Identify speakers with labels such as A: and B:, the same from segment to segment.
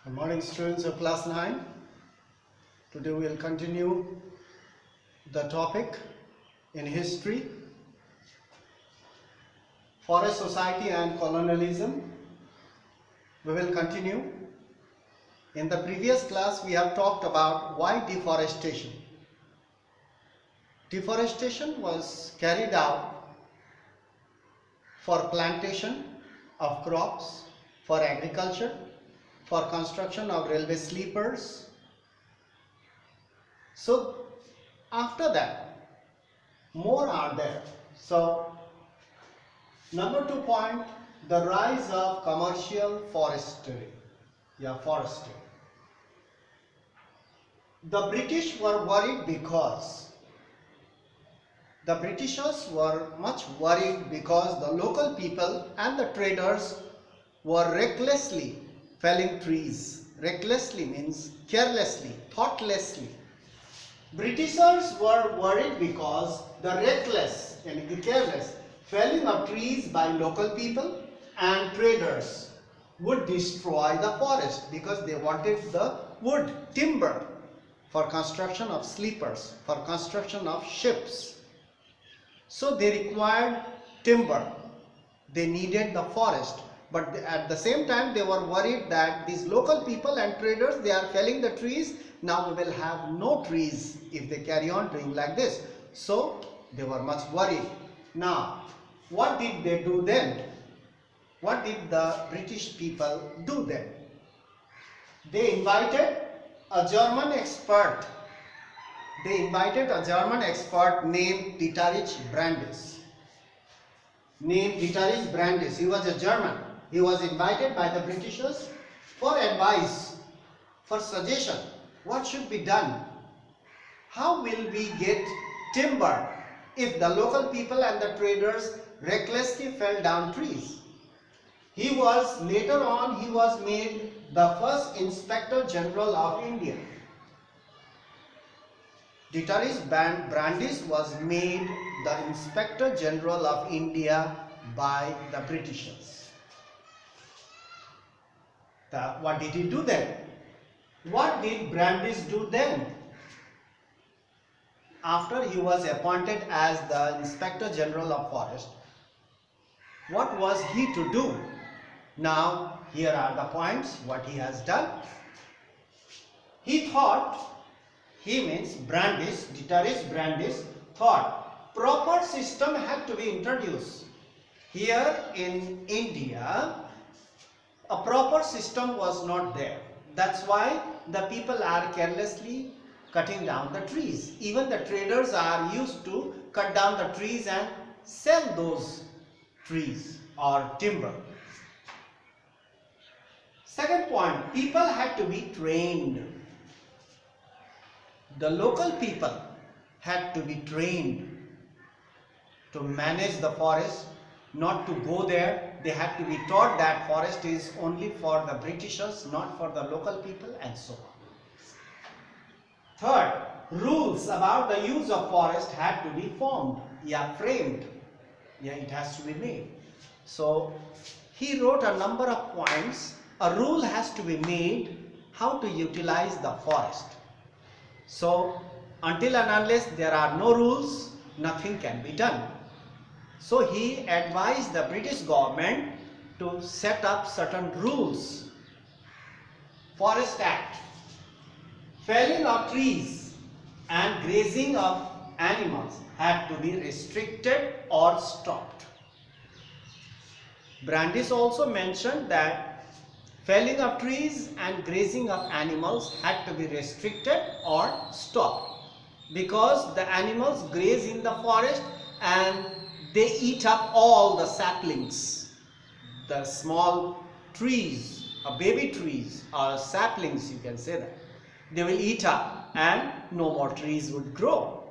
A: Good morning, students of class 9. Today we will continue the topic in history, forest society and colonialism. We will continue. In the previous class we have talked about why deforestation. Deforestation was carried out for plantation of crops, for agriculture, for construction of railway sleepers. So after that, more are there. So number 2 point, the rise of commercial forestry. Forestry. The British were worried because the Britishers were much worried because the local people and the traders were recklessly felling trees. Recklessly means carelessly, thoughtlessly. Britishers were worried because the reckless and the careless felling of trees by local people and traders would destroy the forest because they wanted the wood, timber, for construction of sleepers, for construction of ships. So they required timber. They needed the forest. But at the same time they were worried that these local people and traders, they are felling the trees. Now we will have no trees if they carry on doing like this. So they were much worried. Now what did they do then? What did the British people do then? They invited a German expert. They invited a German expert named Dietrich Brandis. He was a German. He was invited by the Britishers for advice, for suggestion. What should be done? How will we get timber if the local people and the traders recklessly fell down trees? Later on he was made the first Inspector General of India. Dietrich Brandis was made the Inspector General of India by the Britishers. What did he do then? What did Brandis do then? After he was appointed as the Inspector General of Forest, what was he to do? Now here are the points what he has done. Dietrich Brandis thought proper system had to be introduced. Here in India, a proper system was not there. That's why the people are carelessly cutting down the trees. Even the traders are used to cut down the trees and sell those trees or timber. Second point, people had to be trained. The local people had to be trained to manage the forest, not to go there. They had to be taught that forest is only for the Britishers, not for the local people, and so on. Third, rules about the use of forest had to be framed. It has to be made. So he wrote a number of points. A rule has to be made how to utilize the forest. So until and unless there are no rules, nothing can be done. So he advised the British government to set up certain rules. Forest Act. Felling of trees and grazing of animals had to be restricted or stopped. Brandis also mentioned that felling of trees and grazing of animals had to be restricted or stopped because the animals graze in the forest and they eat up all the saplings, the small trees, baby trees or saplings, you can say that. They will eat up and no more trees would grow.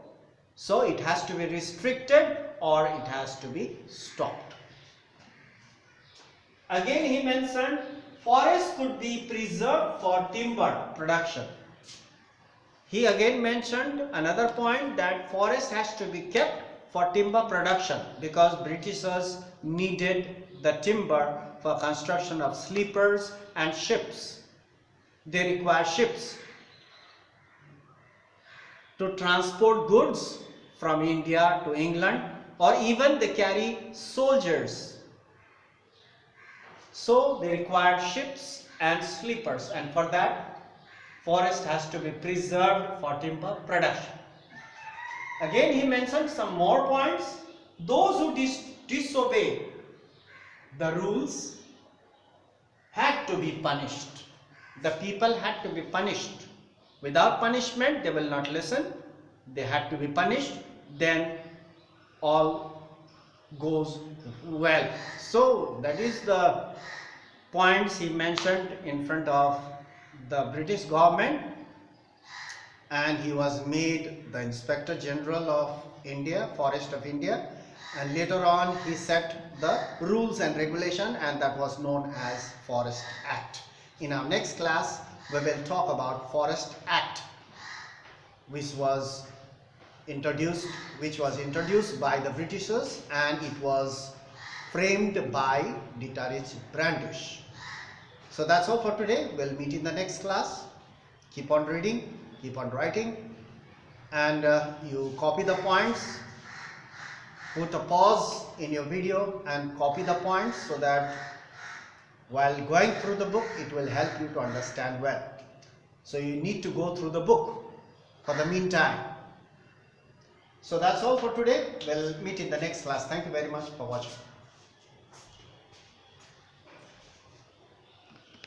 A: So it has to be restricted or it has to be stopped. Again he mentioned forests could be preserved for timber production. He again mentioned another point that forest has to be kept for timber production because Britishers needed the timber for construction of sleepers and ships. They require ships to transport goods from India to England, or even they carry soldiers. So they require ships and sleepers, and for that forest has to be preserved for timber production. Again he mentioned some more points. Those who disobey the rules had to be punished. The people had to be punished. Without punishment they will not listen. They had to be punished. Then all goes well. So that is the points he mentioned in front of the British government, and he was made the Inspector General of India, Forest of India, and later on he set the rules and regulation, and that was known as Forest Act. In our next class we will talk about Forest Act, which was introduced by the Britishers, and it was framed by Dietrich Brandis. So that's all for today. We'll meet in the next class. Keep on reading, keep on writing, and you copy the points. Put a pause in your video and copy the points so that while going through the book it will help you to understand well. So you need to go through the book for the meantime. So that's all for today. We'll meet in the next class. Thank you very much for watching.